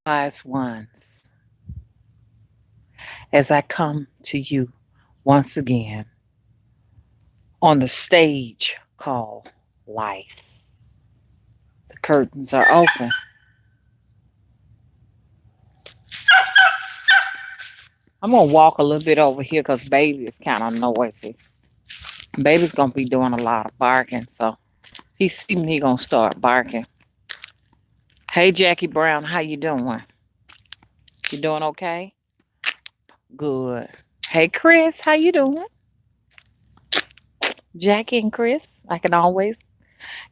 Wise ones, as I come to you once again on the stage called life. The curtains are open. I'm gonna walk a little bit over here because baby is kind of noisy. Baby's gonna be doing a lot of barking, so he see me, he gonna start barking. Hey Jackie Brown, how you doing? You doing okay? Good. Hey Chris, how you doing? Jackie and Chris, I can always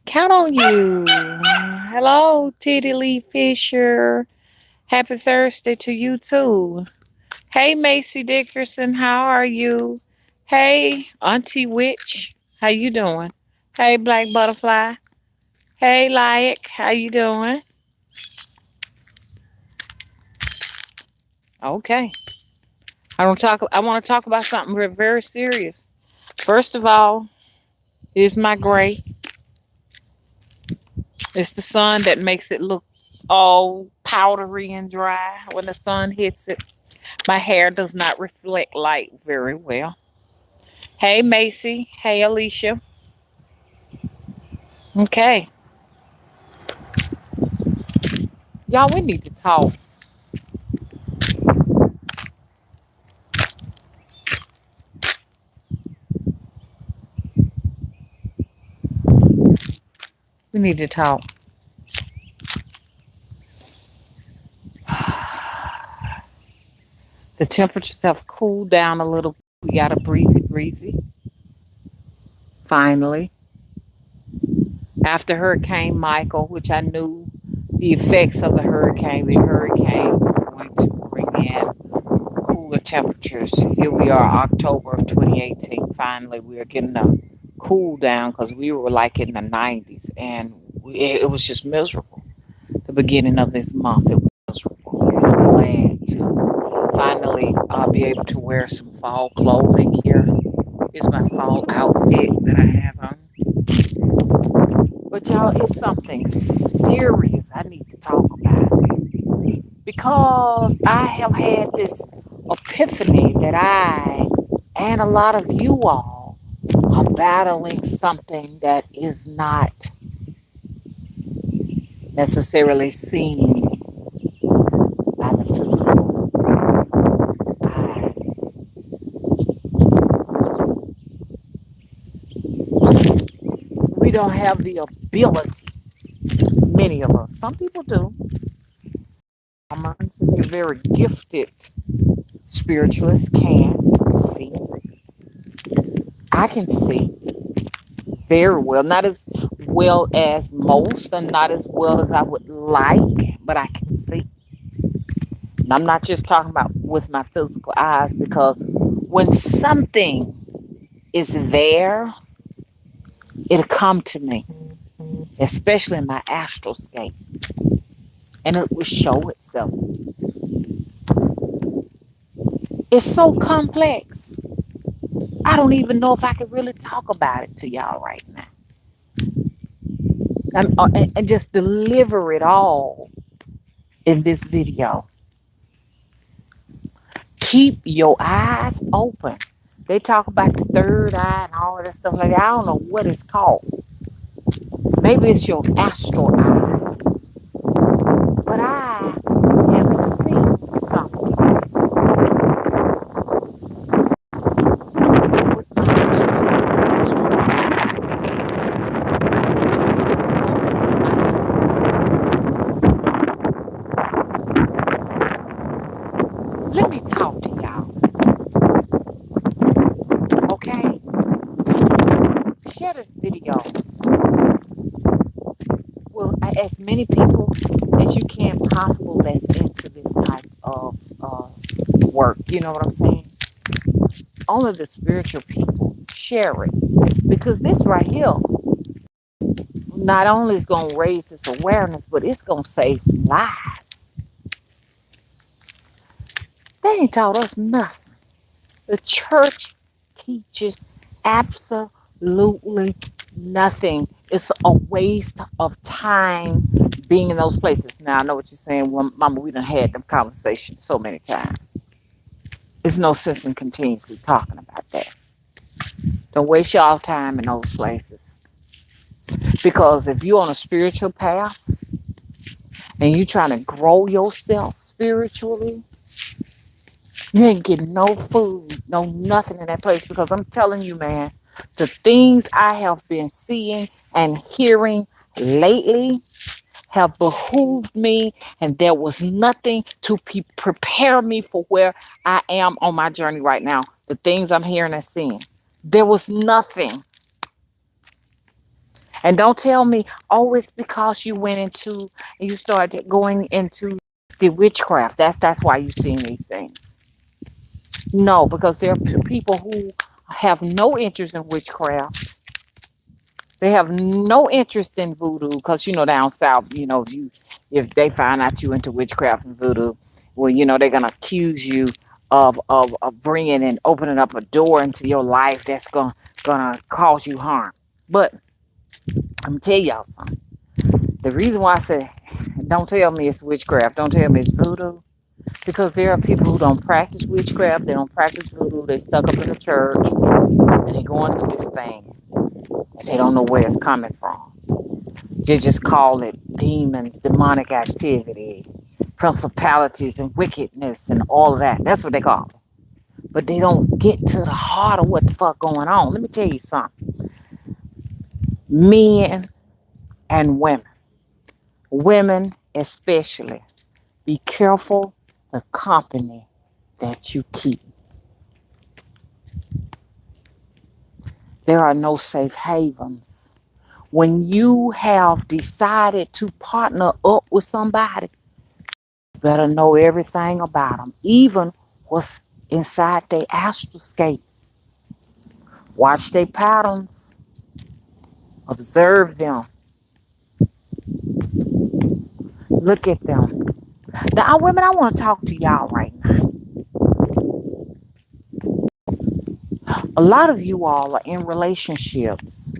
count on you. Hello, Titty Lee Fisher. Happy Thursday to you too. Hey, Macy Dickerson, how are you? Hey, Auntie Witch, how you doing? Hey, Black Butterfly. Hey, Laik, how you doing? Okay, I don't talk. I want to talk about something very serious. First of all, is my gray. It's the sun that makes it look all powdery and dry when the sun hits it. My hair does not reflect light very well. Hey, Macy. Hey, Alicia. Okay. Y'all, we need to talk. We need to talk. The temperatures have cooled down a little. We got a breezy. Finally. After Hurricane Michael, which I knew the effects of the hurricane was going to bring in cooler temperatures. Here we are, October of 2018. Finally, we are getting a cool down because we were like in the 90s and it was just miserable. The beginning of this month, it was miserable. I'm glad to finally be able to wear some fall clothing here. Here's my fall outfit that I have on. But y'all, it's something serious I need to talk about because I have had this epiphany that I and a lot of you all are battling something that is not necessarily seen by the physical eyes. We don't have the ability, many of us, some people do, they're very gifted spiritualists can see. I can see very well, not as well as most and not as well as I would like, but I can see. And I'm not just talking about with my physical eyes because when something is there, it'll come to me, especially in my astral state, and it will show itself. It's so complex. I don't even know if I could really talk about it to y'all right now. And just deliver it all in this video. Keep your eyes open. They talk about the third eye and all of that stuff like that. I don't know what it's called. Maybe it's your astral eyes. But I have seen something with my astral eyes. Let me talk to y'all. Okay? Share this video. Well, as many people as you can possible that's into this type of work. You know what I'm saying? Only the spiritual people share it because this right here not only is going to raise this awareness, but it's going to save some lives. They ain't taught us nothing. The church teaches absolutely Nothing. It's a waste of time being in those places. Now I know what you're saying. Well, Mama, we done had them conversations so many times. There's no sense in continuously talking about that. Don't waste y'all time in those places. Because if you're on a spiritual path and you're trying to grow yourself spiritually, you ain't getting no food, no nothing in that place. Because I'm telling you, man, the things I have been seeing and hearing lately have behooved me, and there was nothing to prepare me for where I am on my journey right now. The things I'm hearing and seeing, there was nothing. And don't tell me, oh, it's because you went into, you started going into the witchcraft. That's why you're seeing these things. No, because there are people who have no interest in witchcraft. They have no interest in voodoo because, down south, if they find out you into witchcraft and voodoo, well, they're going to accuse you of bringing and opening up a door into your life that's gonna cause you harm. But I'm going to tell y'all something. The reason why I say, don't tell me it's witchcraft, don't tell me it's voodoo, because there are people who don't practice witchcraft, they don't practice voodoo, they stuck up in the church, and they're going through this thing, and they don't know where it's coming from. They just call it demons, demonic activity, principalities, and wickedness, and all of that. That's what they call it. But they don't get to the heart of what the fuck going on. Let me tell you something. Men and women. Women especially. Be careful the company that you keep. There are no safe havens. When you have decided to partner up with somebody, you better know everything about them, even what's inside their astroscape. Watch their patterns. Observe them. Look at them. Now, women, I want to talk to y'all right now. A lot of you all are in relationships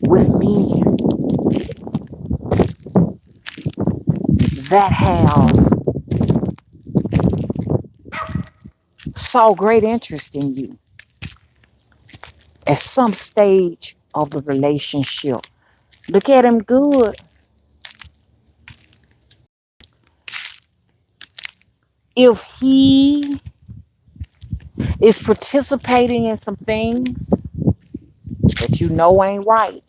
with men that have saw great interest in you at some stage of the relationship. Look at him good. If he is participating in some things that you know ain't right,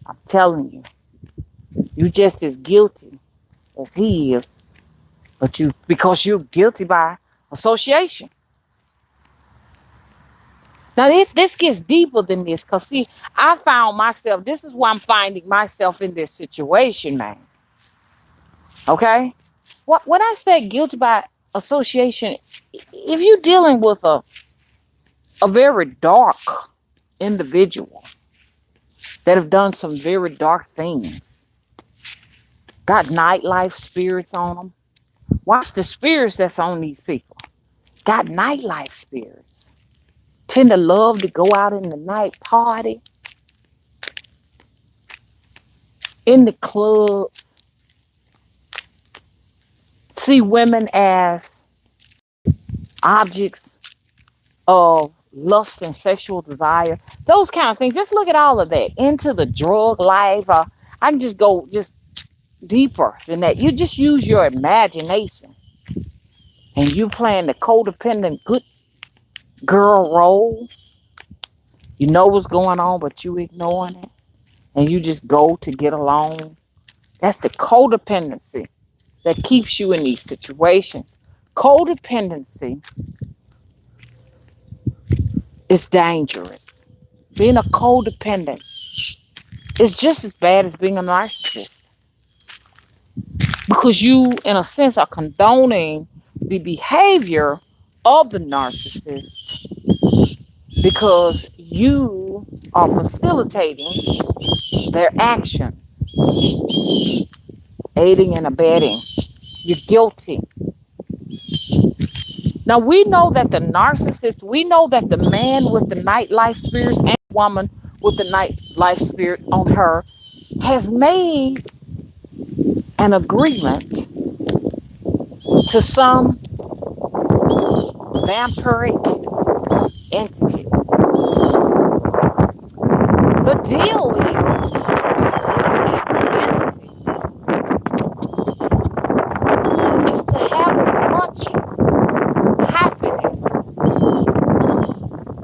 I'm telling you, you just as guilty as he is, but because you're guilty by association. Now, this gets deeper than this, because, see, I found myself, this is why I'm finding myself in this situation, man. Okay? When I say guilty by association, if you're dealing with a very dark individual that have done some very dark things, got nightlife spirits on them, watch the spirits that's on these people. Got nightlife spirits. Tend to love to go out in the night, party, in the clubs, see women as objects of lust and sexual desire, those kind of things. Just look at all of that. Into the drug life. I can just go just deeper than that. You just use your imagination, and you playing the codependent good girl role. You know what's going on, but you ignoring it, and you just go to get along. That's the codependency that keeps you in these situations. Codependency is dangerous. Being a codependent is just as bad as being a narcissist, because you, in a sense, are condoning the behavior of the narcissist, because you are facilitating their actions, aiding and abetting. You're guilty. Now we know that the narcissist, we know that the man with the nightlife spirits and the woman with the nightlife spirit on her has made an agreement to some vampiric entity. The deal is entity is to have as much happiness,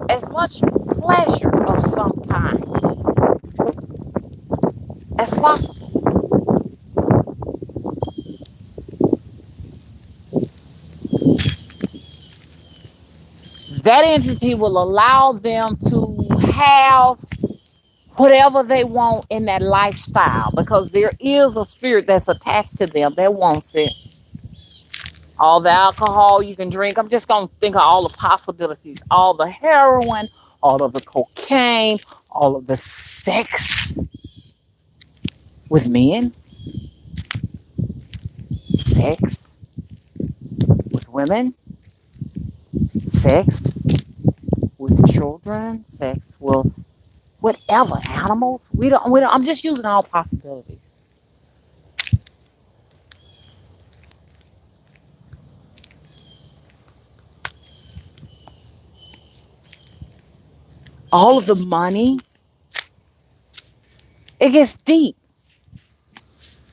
as much pleasure of some kind as possible. That entity will allow them to have whatever they want in that lifestyle because there is a spirit that's attached to them that wants it. All the alcohol you can drink. I'm just going to think of all the possibilities. All the heroin, all of the cocaine, all of the sex with men, sex with women, sex with children, sex with whatever, animals. We don't, I'm just using all possibilities. All of the money, it gets deep.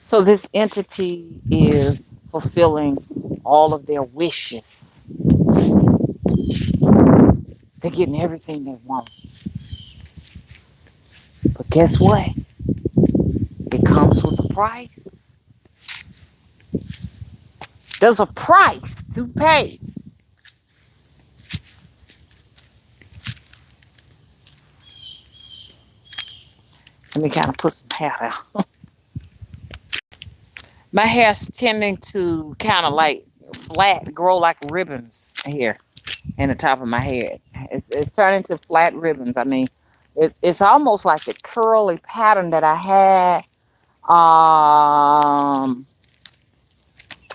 So this entity is fulfilling all of their wishes. They're getting everything they want. But guess what? It comes with a price. There's a price to pay. Let me kind of put some hair out. My hair's tending to kind of like flat, grow like ribbons here in the top of my head. It's turning to flat ribbons. I mean, it's almost like the curly pattern that I had.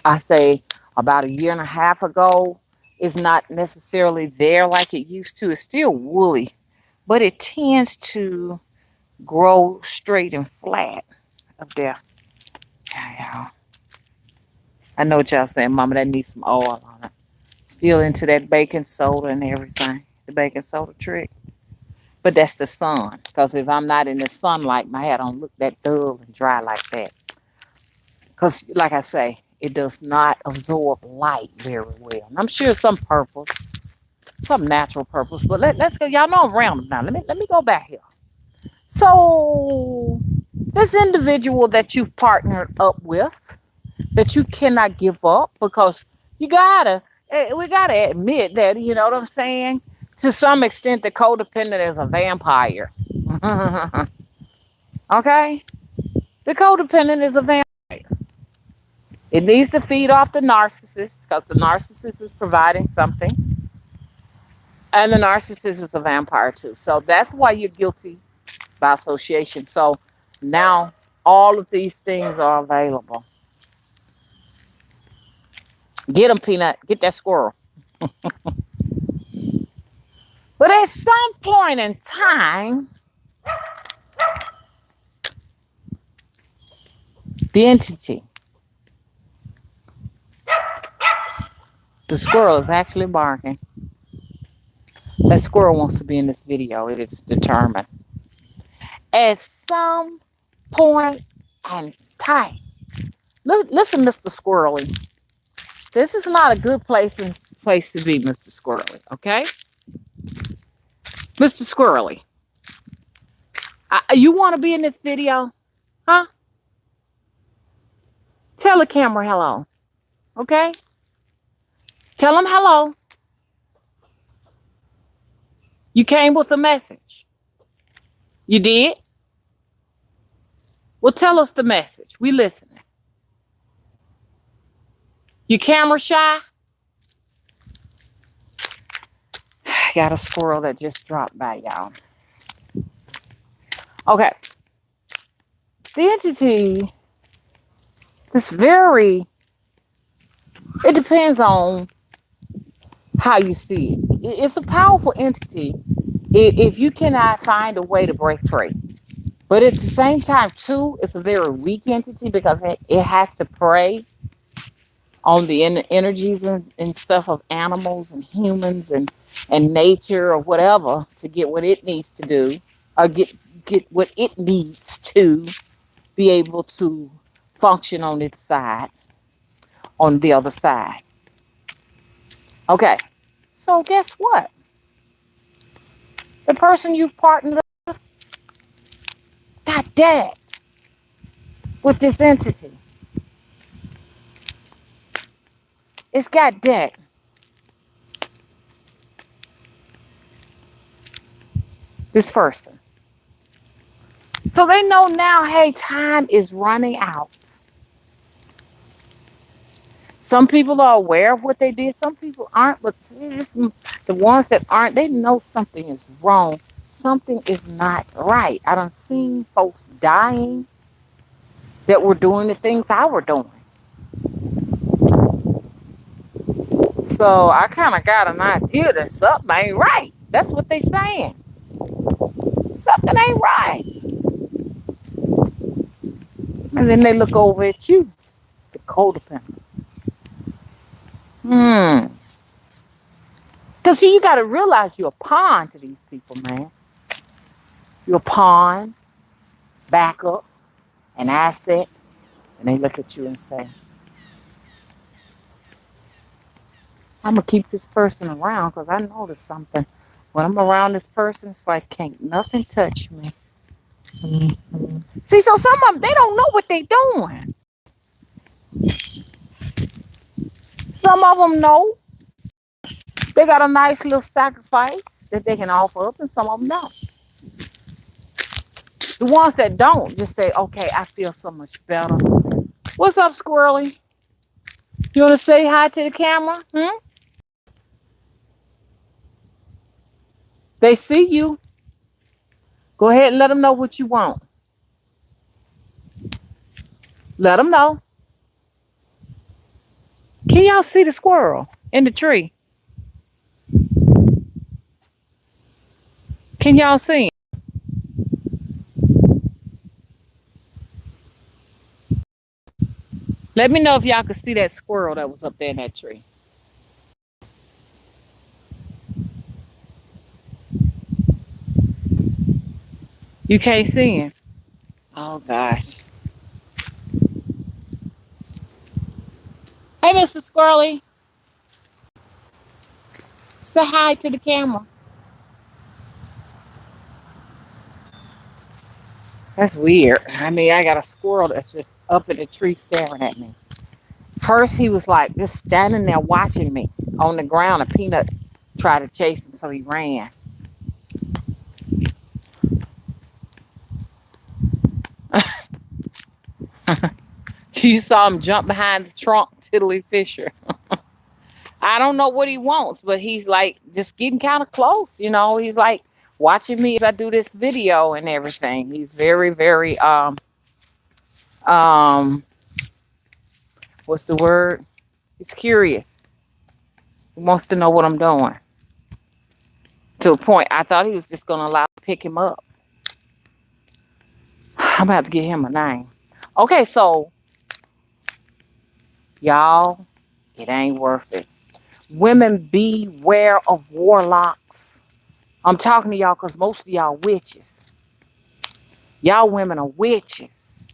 I say about a year and a half ago is not necessarily there like it used to. It's still woolly, but it tends to grow straight and flat up there. Yeah. I know what y'all saying, Mama, that needs some oil on it. Still into that baking soda and everything. The baking soda trick. But that's the sun. Because if I'm not in the sunlight, my hair don't look that dull and dry like that. Because, like I say, it does not absorb light very well. And I'm sure some purpose, some natural purpose. But let's go. Y'all know I'm random now. Let me go back here. So, this individual that you've partnered up with, that you cannot give up because we gotta admit that, you know what I'm saying? To some extent, the codependent is a vampire. Okay? The codependent is a vampire. It needs to feed off the narcissist because the narcissist is providing something. And the narcissist is a vampire too. So that's why you're guilty by association. So now all of these things are available. Get them, Peanut. Get that squirrel. But at some point in time, the entity, the squirrel is actually barking. That squirrel wants to be in this video. It is determined. At some point in time, listen, Mr. Squirrely. This is not a good place to be, Mr. Squirrely, okay? Mr. Squirrely, you want to be in this video? Huh? Tell the camera hello, okay? Tell them hello. You came with a message. You did? Well, tell us the message. We listening. You camera shy? Got a squirrel that just dropped by, y'all. Okay. The entity is it depends on how you see it. It's a powerful entity if you cannot find a way to break free. But at the same time, too, it's a very weak entity because it has to prey on the energies and stuff of animals and humans and nature or whatever to get what it needs to do or get what it needs to be able to function on its side, on the other side. Okay, so guess what? The person you've partnered with got dead with this entity. It's got debt. This person. So they know now, hey, time is running out. Some people are aware of what they did. Some people aren't, but just the ones that aren't, they know something is wrong. Something is not right. I done seen folks dying that were doing the things I were doing. So I kind of got an idea that something ain't right. That's what they saying. Something ain't right. And then they look over at you, the codependent. Because see, you got to realize you're a pawn to these people, man. You're a pawn, backup, an asset. And they look at you and say, I'm going to keep this person around because I noticed something. When I'm around this person, it's like, can't nothing touch me. Mm-hmm. See, so some of them, they don't know what they're doing. Some of them know. They got a nice little sacrifice that they can offer up, and some of them don't. The ones that don't just say, okay, I feel so much better. What's up, Squirrely? You want to say hi to the camera? They see you. Go ahead and let them know what you want. Let them know. Can y'all see the squirrel in the tree? Can y'all see him? Let me know if y'all could see that squirrel that was up there in that tree. You can't see him. Oh, gosh. Hey, Mr. Squirrely. Say hi to the camera. That's weird. I mean, I got a squirrel that's just up in the tree staring at me. First, he was like just standing there watching me on the ground. A peanut tried to chase him, so he ran. You saw him jump behind the trunk, Tiddly Fisher. I don't know what he wants, but he's like just getting kind of close. You know, he's like watching me as I do this video and everything. He's very, very what's the word? He's curious. He wants to know what I'm doing. To a point, I thought he was just gonna allow me to pick him up. I'm about to give him a name. Okay, so y'all, it ain't worth it. Women, beware of warlocks. I'm talking to y'all because most of y'all witches. Y'all women are witches.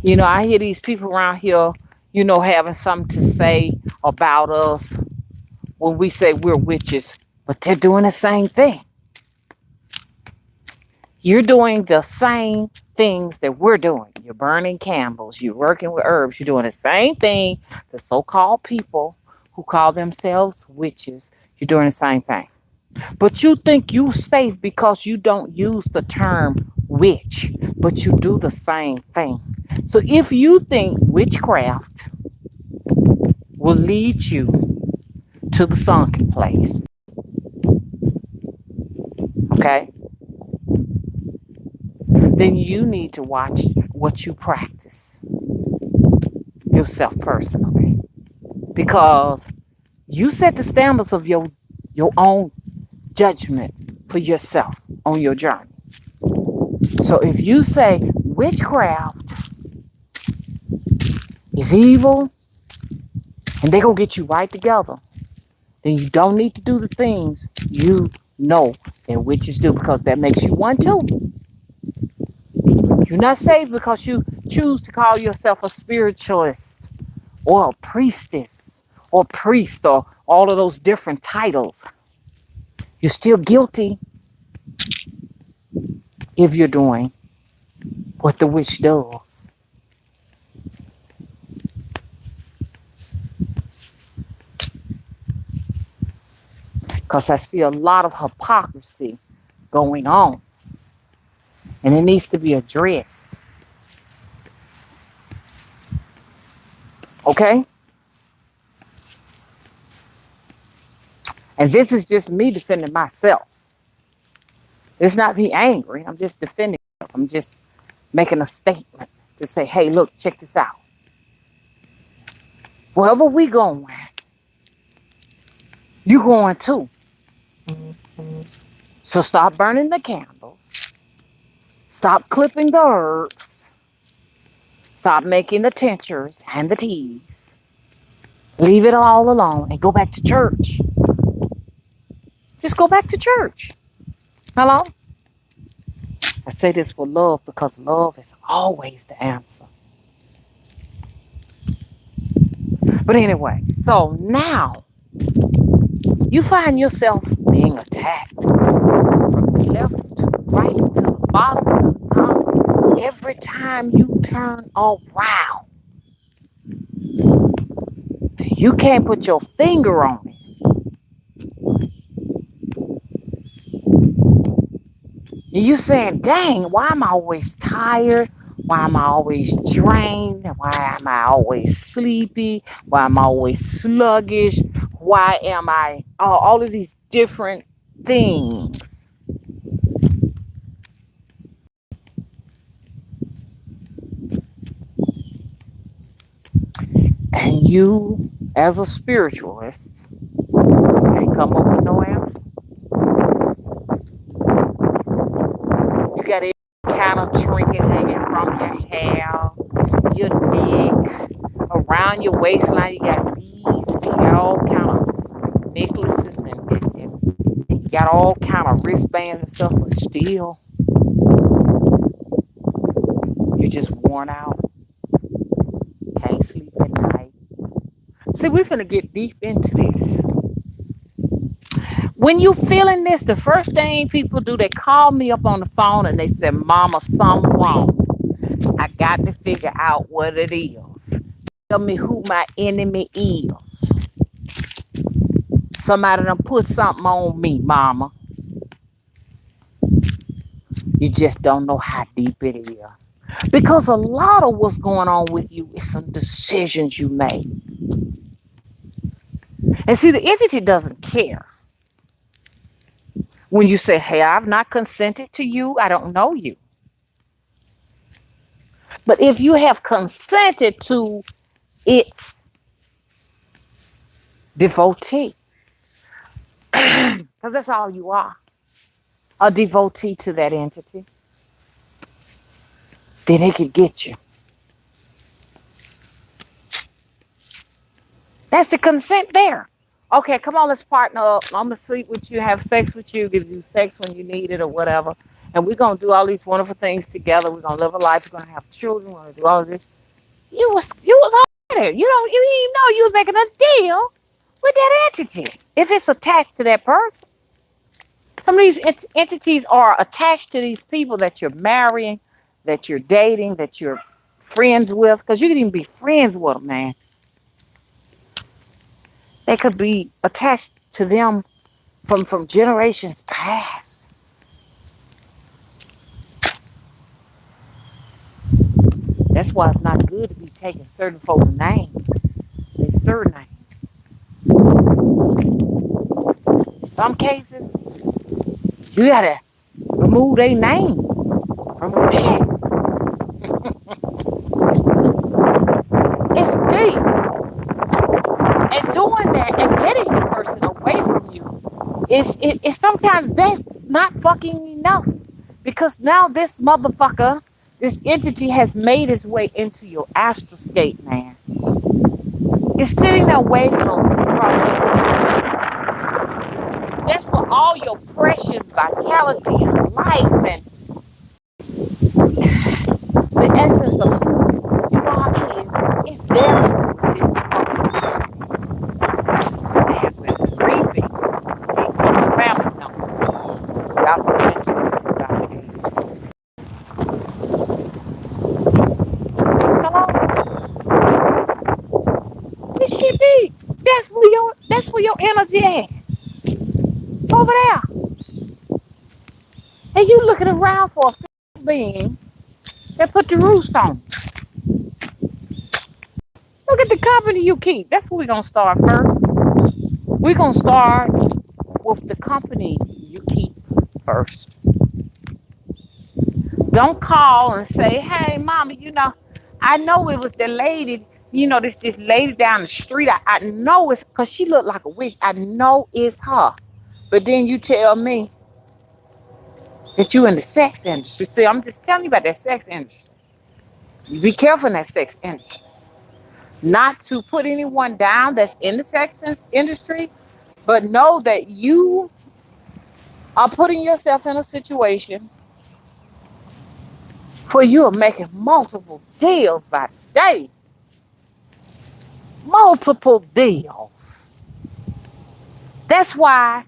You know, I hear these people around here, you know, having something to say about us when we say we're witches, but they're doing the same thing. You're doing the same things that we're doing. You're burning candles. You're working with herbs. You're doing the same thing. The so-called people who call themselves witches, you're doing the same thing. But you think you're safe because you don't use the term witch, but you do the same thing. So if you think witchcraft will lead you to the sunken place, okay, then you need to watch what you practice yourself personally. because you set the standards of your own judgment for yourself on your journey. So if you say witchcraft is evil and they're going to get you right together, then you don't need to do the things you know that witches do, because that makes you one too. You're not saved because you choose to call yourself a spiritualist or a priestess or priest or all of those different titles. You're still guilty if you're doing what the witch does. Because I see a lot of hypocrisy going on, and it needs to be addressed. Okay? And this is just me defending myself. It's not me angry. I'm just defending myself. I'm just making a statement to say, hey, look, check this out. Wherever we going, you going too. So stop burning the candles. Stop clipping the herbs. Stop making the tinctures and the teas. Leave it all alone and go back to church. Just go back to church. Hello? I say this with love because love is always the answer. But anyway, so now you find yourself being attacked from the left, right, to the bottom, to the top. Every time you turn around, you can't put your finger on it. And you saying, dang, why am I always tired? Why am I always drained? Why am I always sleepy? Why am I always sluggish? Why am I all of these different things? And you, as a spiritualist, ain't come up with no answer. You got every kind of trinket hanging from your hair, your neck, around your waistline. You got beads, you got all kind of necklaces, and you got all kind of wristbands and stuff, but still, you're just worn out. Can't sleep at night. See, we're finna get deep into this. When you feeling this, the first thing people do, they call me up on the phone and they say, Mama, something wrong. I got to figure out what it is. Tell me who my enemy is. Somebody done put something on me, Mama. You just don't know how deep it is. Because a lot of what's going on with you is some decisions you made. And see, the entity doesn't care. When you say, hey, I've not consented to you, I don't know you. But if you have consented to its devotee, because that's all you are, a devotee to that entity, then it can get you. That's the consent there. Okay, come on, let's partner up. I'm going to sleep with you, have sex with you, give you sex when you need it or whatever. And we're going to do all these wonderful things together. We're going to live a life. We're going to have children. We're going to do all of this. You was all there. You didn't even know you was making a deal with that entity. If it's attached to that person. Some of these entities are attached to these people that you're marrying, that you're dating, that you're friends with. Because you can even be friends with them, man. They could be attached to them from generations past. That's why it's not good to be taking certain folks' names. Their surnames. In some cases, you gotta remove their name from your chat. It's deep. and getting the person away from you is sometimes that's not fucking enough. Because now this motherfucker, this entity has made its way into your astral state, man. It's sitting there waiting on you. That's for all your precious vitality and life and the essence of who you are is there. This fucking entity. They have been reaping these folks' family numbers throughout the century, throughout the ages. Hello? This shit big. That's where your energy at. It's over there. And you looking around for a being that put the roots on. Look at the company you keep. That's where we're gonna start first. We're gonna start with the company you keep first. Don't call and say, hey, mama, I know it was the lady, this lady down the street. I know it's because she looked like a witch. I know it's her. But then you tell me that you in the sex industry. See, I'm just telling you about that sex industry. You be careful in that sex industry. Not to put anyone down that's in the sex industry, but know that you are putting yourself in a situation where you are making multiple deals by the day. Multiple deals. That's why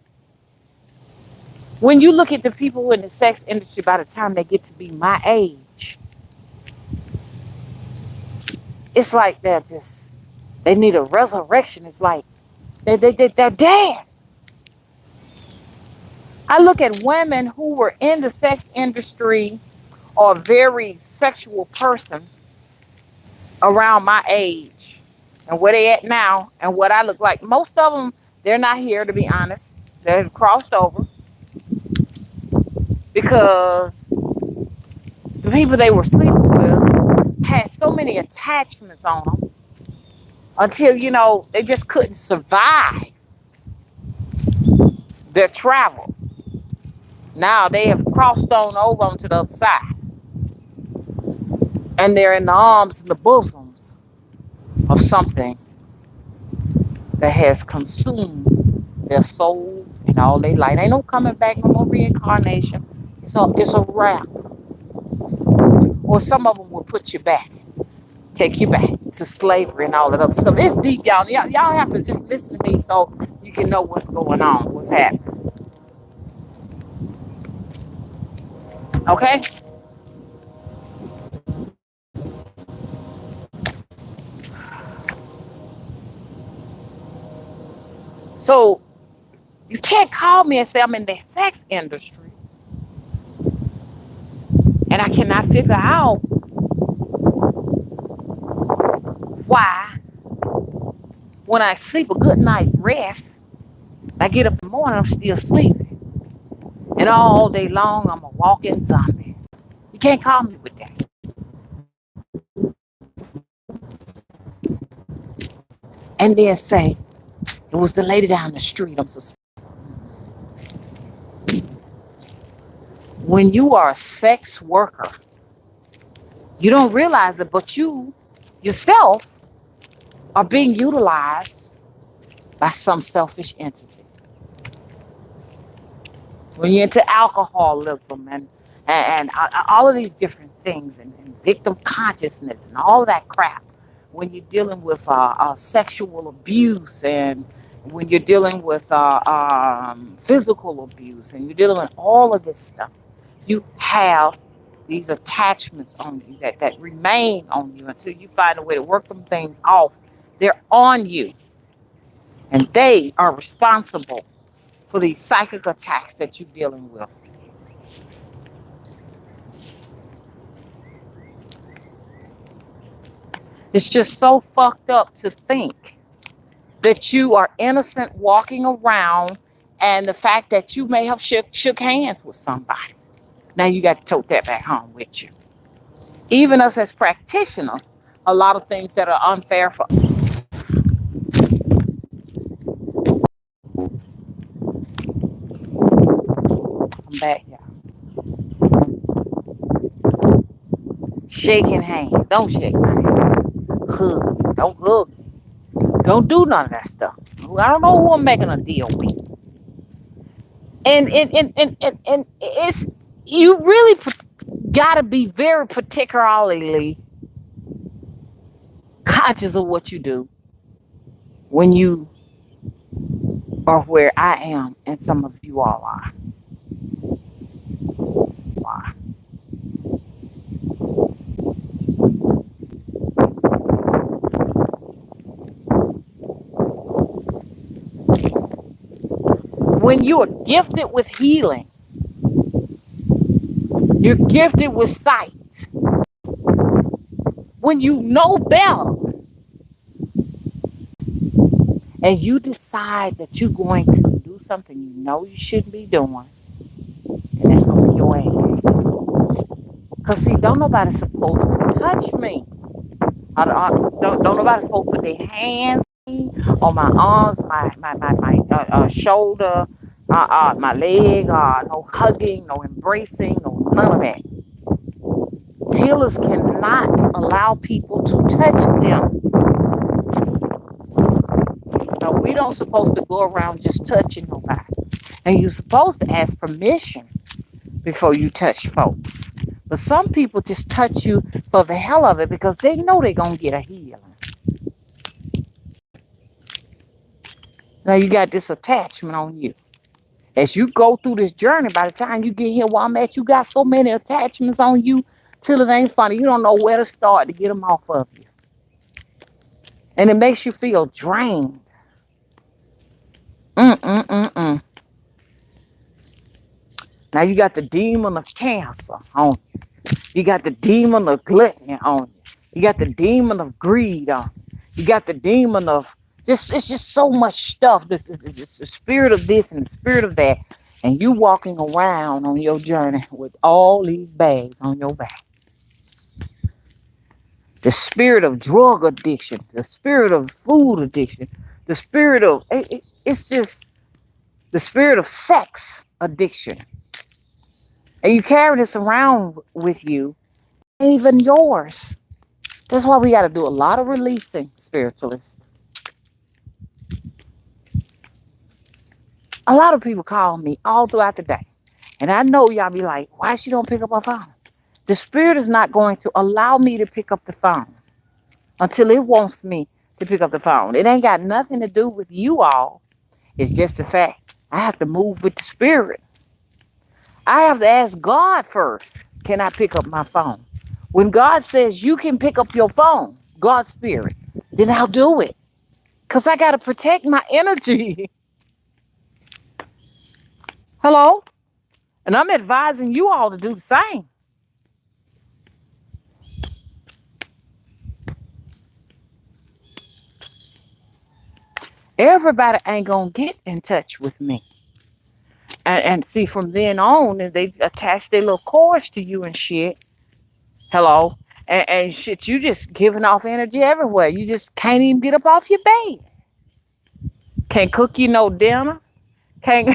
when you look at the people in the sex industry, by the time they get to be my age, it's like they need a resurrection. It's like they're dead. I look at women who were in the sex industry or a very sexual person around my age and where they at now and what I look like. Most of them, they're not here, to be honest. They've crossed over because the people they were sleeping with had so many attachments on them until, they just couldn't survive their travel. Now they have crossed on over onto the other side. And they're in the arms and the bosoms of something that has consumed their soul and all their life. Ain't no coming back, no more reincarnation. It's a wrap. Or some of them will put you back, take you back to slavery and all that other stuff. It's deep, y'all. Y'all have to just listen to me so you can know what's going on, what's happening. Okay? So you can't call me and say I'm in the sex industry and I cannot figure out why when I sleep a good night rest, I get up in the morning, I'm still sleeping. And all day long, I'm a walking zombie. You can't call me with that. And then say, it was the lady down the street. I'm suspicious. When you are a sex worker, you don't realize it, but you yourself are being utilized by some selfish entity. When you're into alcoholism and all of these different things and victim consciousness and all of that crap, when you're dealing with sexual abuse and when you're dealing with physical abuse and you're dealing with all of this stuff, you have these attachments on you that remain on you until you find a way to work them things off. They're on you. And they are responsible for these psychic attacks that you're dealing with. It's just so fucked up to think that you are innocent walking around and the fact that you may have shook hands with somebody. Now you got to tote that back home with you. Even us as practitioners, a lot of things that are unfair for back, y'all. Shaking hands. Don't shake my hand. Hug. Don't hug. Don't do none of that stuff. I don't know who I'm making a deal with. And it's you really gotta be very particularly conscious of what you do when you are where I am and some of you all are. When you are gifted with healing, you're gifted with sight. When you know better and you decide that you're going to do something you know you shouldn't be doing, and that's going to be your ass. Because, see, don't nobody supposed to touch me. Don't nobody supposed to put their hands on my arms, my shoulder, my leg, no hugging, no embracing, no none of that. Healers cannot allow people to touch them. No, we don't supposed to go around just touching nobody. And you're supposed to ask permission before you touch folks. But some people just touch you for the hell of it because they know they're going to get a healing. Now you got this attachment on you. As you go through this journey, by the time you get here where I'm at, you got so many attachments on you till it ain't funny. You don't know where to start to get them off of you. And it makes you feel drained. Now you got the demon of cancer on you. You got the demon of gluttony on you. You got the demon of greed on you. You got the demon of it's just so much stuff. This the spirit of this and the spirit of that. And you walking around on your journey with all these bags on your back. The spirit of drug addiction, the spirit of food addiction, the spirit of it's just the spirit of sex addiction. And you carry this around with you, ain't even yours. That's why we got to do a lot of releasing, spiritualists. A lot of people call me all throughout the day. And I know y'all be like, why she don't pick up her phone? The spirit is not going to allow me to pick up the phone until it wants me to pick up the phone. It ain't got nothing to do with you all. It's just the fact I have to move with the spirit. I have to ask God first, can I pick up my phone? When God says you can pick up your phone, God's spirit, then I'll do it. Because I got to protect my energy. Hello? And I'm advising you all to do the same. Everybody ain't going to get in touch with me. And see, from then on, and they attach their little cords to you and shit. Hello? And shit, you just giving off energy everywhere. You just can't even get up off your bed. Can't cook you no dinner. Can't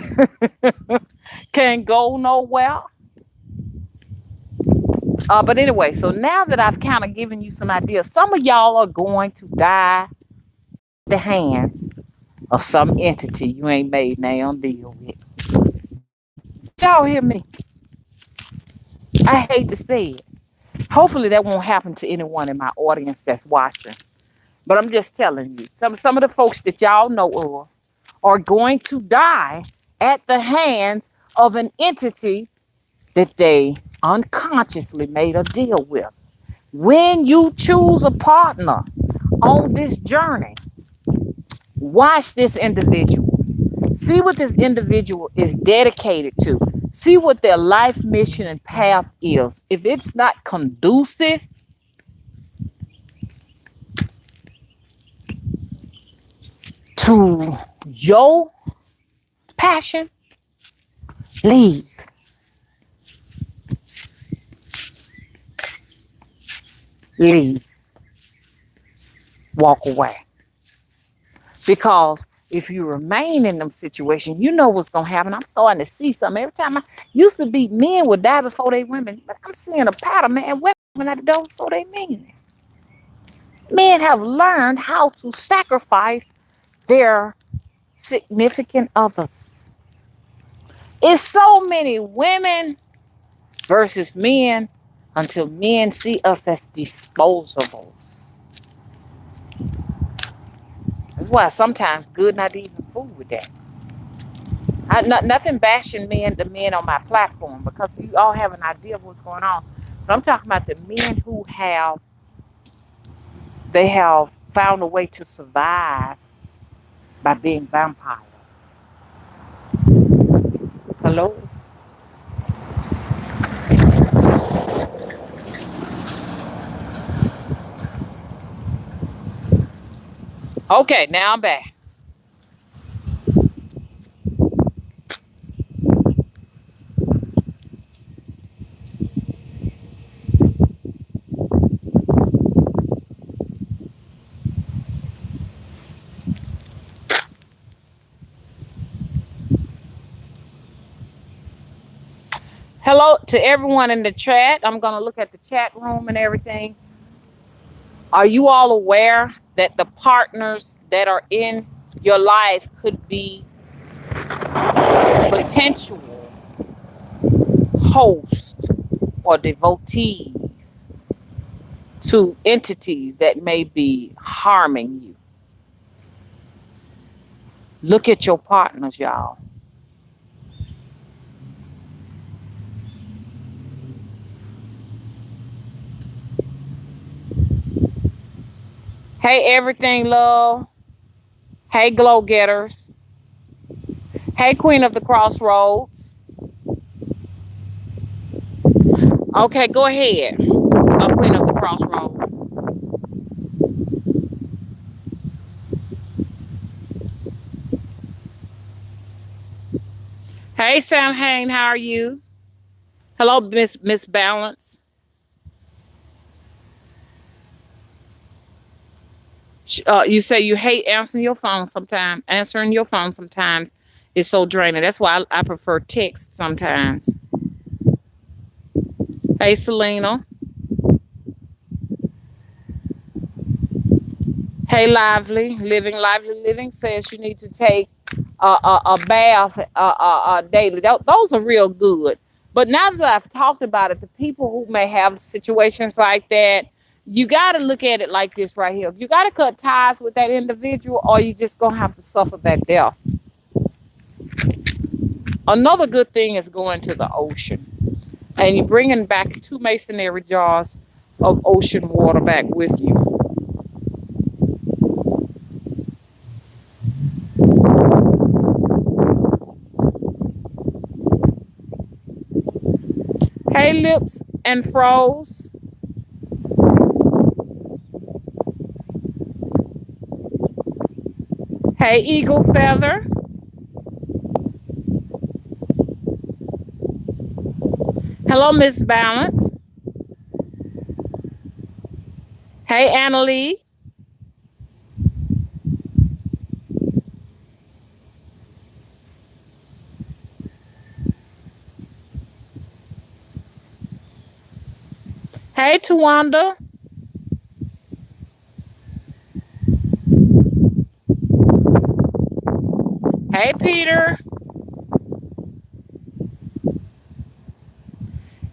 go nowhere. But anyway, so now that I've kind of given you some ideas, some of y'all are going to die at the hands of some entity you ain't made no deal with. Y'all hear me? I hate to say it. Hopefully that won't happen to anyone in my audience that's watching. But I'm just telling you, some of the folks that y'all know of are going to die at the hands of an entity that they unconsciously made a deal with. When you choose a partner on this journey, watch this individual. See what this individual is dedicated to. See what their life mission and path is. If it's not conducive to your passion, leave. Leave. Walk away. Because if you remain in them situations, you know what's gonna happen. I'm starting to see something every time. I used to be men would die before they women, but I'm seeing a pattern, man. Women at the door before they men. Men have learned how to sacrifice their significant others. It's so many women versus men until men see us as disposables. That's why sometimes good not to even fool with that. Nothing bashing the men on my platform because you all have an idea of what's going on. But I'm talking about the men who have found a way to survive by being vampires. Hello? Okay, now I'm back. Hello to everyone in the chat. I'm going to look at the chat room and everything. Are you all aware that the partners that are in your life could be potential hosts or devotees to entities that may be harming you? Look at your partners, y'all. Hey, everything love. Hey, glow getters. Hey, Queen of the Crossroads. Okay, go ahead. Queen of the Crossroads. Hey, Sam Hain, how are you? Hello, Miss Balance. You say you hate answering your phone sometimes. Answering your phone sometimes is so draining. That's why I prefer text sometimes. Hey, Selena. Hey, Lively Living says you need to take a bath daily. Those are real good. But now that I've talked about it, the people who may have situations like that, you got to look at it like this right here. You got to cut ties with that individual, or you just gonna have to suffer that death. Another good thing is going to the ocean, and you're bringing back 2 masonry jars of ocean water back with you. Hey, Lips and Froze. Hey, Eagle Feather. Hello, Miss Balance. Hey, Annalie. Hey, Tawanda. Hey, Peter.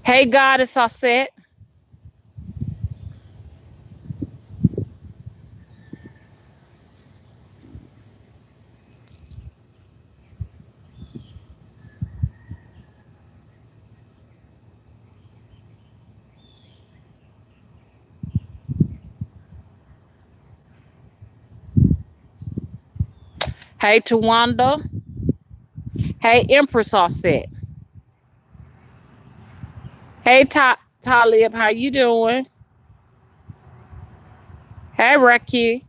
Hey, Goddess Osset. Hey, Tawanda. Hey, Empress Osset. Hey, Talib, how you doing? Hey, Raki.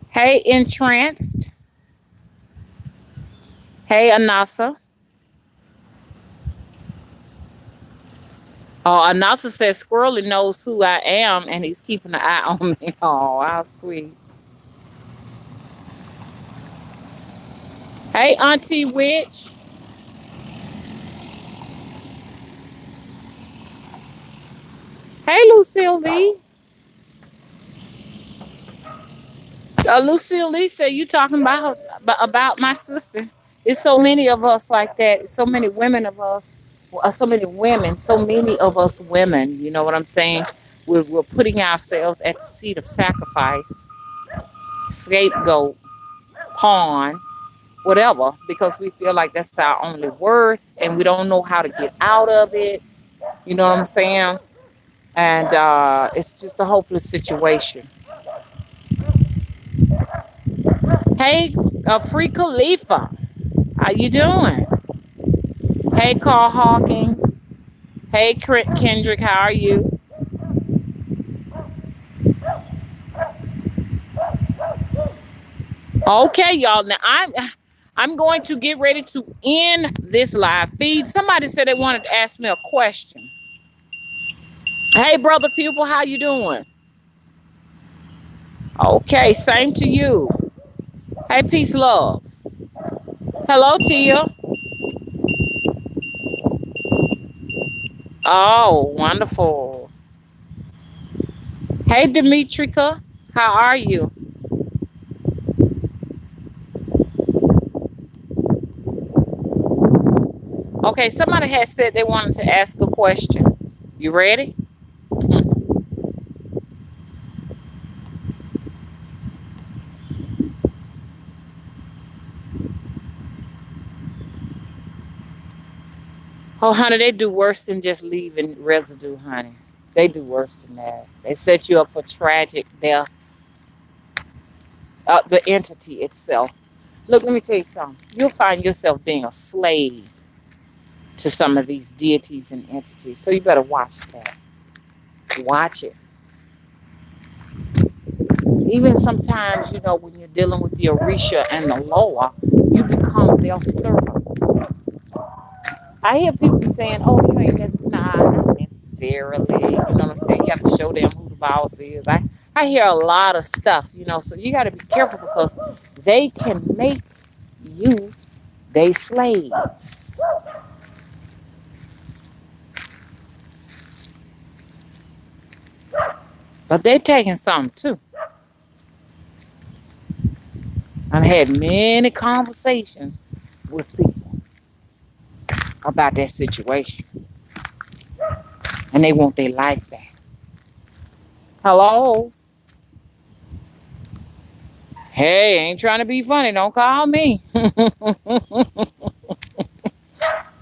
Hey, Entranced. Hey, Anasa. Oh, announcer says Squirrely knows who I am and he's keeping an eye on me. Oh, how sweet. Hey, Auntie Witch. Hey, Lucille Lee. Lucille Lee said you talking about my sister. There's so many of us like that. So many women of us. So many women. So many of us women. You know what I'm saying? We're putting ourselves at the seat of sacrifice, scapegoat, pawn, whatever, because we feel like that's our only worth, and we don't know how to get out of it. You know what I'm saying? And it's just a hopeless situation. Hey, Free Khalifa, how you doing? Hey, Carl Hawkins. Hey, Kendrick, how are you? Okay, y'all. Now I'm going to get ready to end this live feed. Somebody said they wanted to ask me a question. Hey, brother pupil, how you doing? Okay, same to you. Hey, peace, loves. Hello, Tia. Oh, wonderful. Hey, Demetrica, how are you? Okay, somebody had said they wanted to ask a question. You ready? Oh, honey, they do worse than just leaving residue, honey. They do worse than that. They set you up for tragic deaths. The entity itself. Look, let me tell you something. You'll find yourself being a slave to some of these deities and entities. So you better watch that. Watch it. Even sometimes, when you're dealing with the Orisha and the Loa, you become their servants. I hear people saying, "Oh, you ain't not necessarily." You know what I'm saying? You have to show them who the boss is. I hear a lot of stuff, so you got to be careful because they can make you they slaves. But they're taking some too. I've had many conversations with people about that situation, and they want their life back. Hello? Hey, ain't trying to be funny. Don't call me.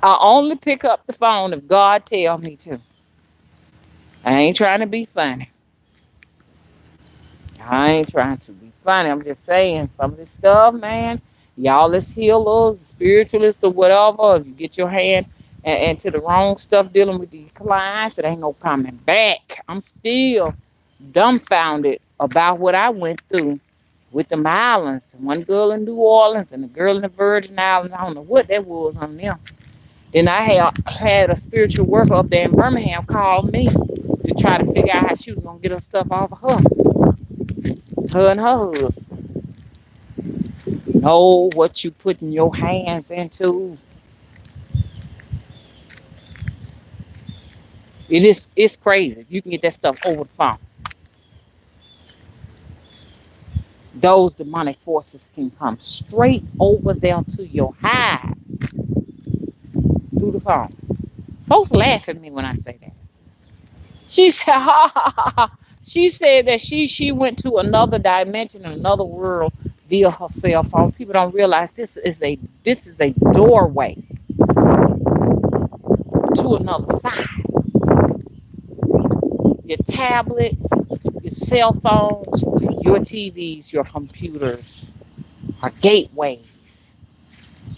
I only pick up the phone if God tell me to. I ain't trying to be funny. I ain't trying to be funny. I'm just saying some of this stuff, man. Y'all as healers, spiritualists, or whatever. If you get your hand into the wrong stuff dealing with these clients, it ain't no coming back. I'm still dumbfounded about what I went through with the islands. One girl in New Orleans and a girl in the Virgin Islands. I don't know what that was on them. Then I had a spiritual worker up there in Birmingham call me to try to figure out how she was gonna get her stuff off of her and her husband. Know what you putting your hands into. It's crazy. You can get that stuff over the phone. Those demonic forces can come straight over there to your hives through the phone. Folks laugh at me when I say that. She said, ha, ha, ha, ha. She said that she went to another dimension, another world via her cell phone. People don't realize this is a doorway to another side. Your tablets, your cell phones, your TVs, your computers are gateways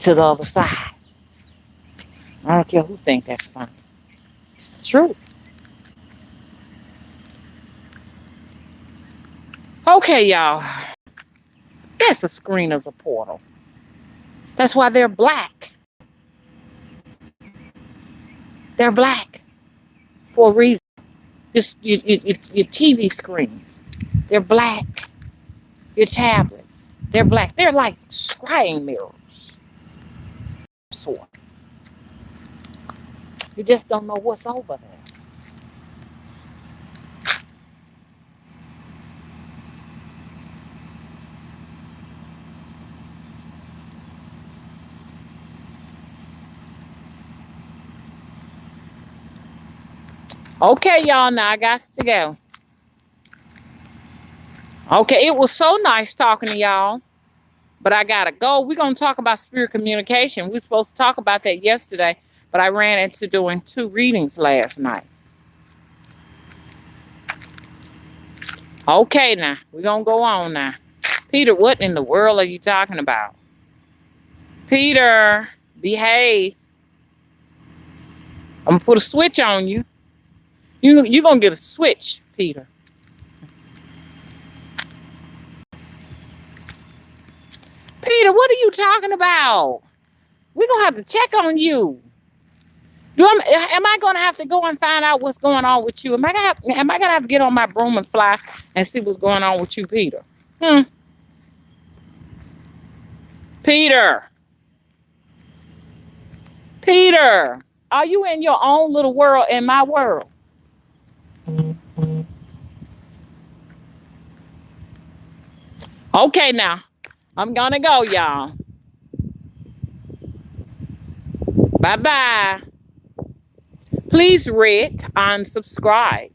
to the other side. I don't care who think that's funny. It's the truth. Okay, y'all. That's a screen as a portal. That's why they're black. They're black. for a reason. Just your TV screens, they're black. Your tablets, they're black. They're like scrying mirrors. Sort. You just don't know what's over there. Okay, y'all, now I got to go. Okay, it was so nice talking to y'all, but I gotta go. We're gonna talk about spirit communication. We were supposed to talk about that yesterday, but I ran into doing 2 readings last night. Okay, now we're gonna go on now. Peter, what in the world are you talking about? Peter, behave. I'm gonna put a switch on you. You're gonna get a switch, Peter. Peter, what are you talking about? We're gonna have to check on you. Am I gonna have to go and find out what's going on with you? Am I gonna have to get on my broom and fly and see what's going on with you, Peter? Peter. Peter, are you in your own little world in my world? Okay, now I'm gonna go, y'all. Bye bye. Please rate and subscribe.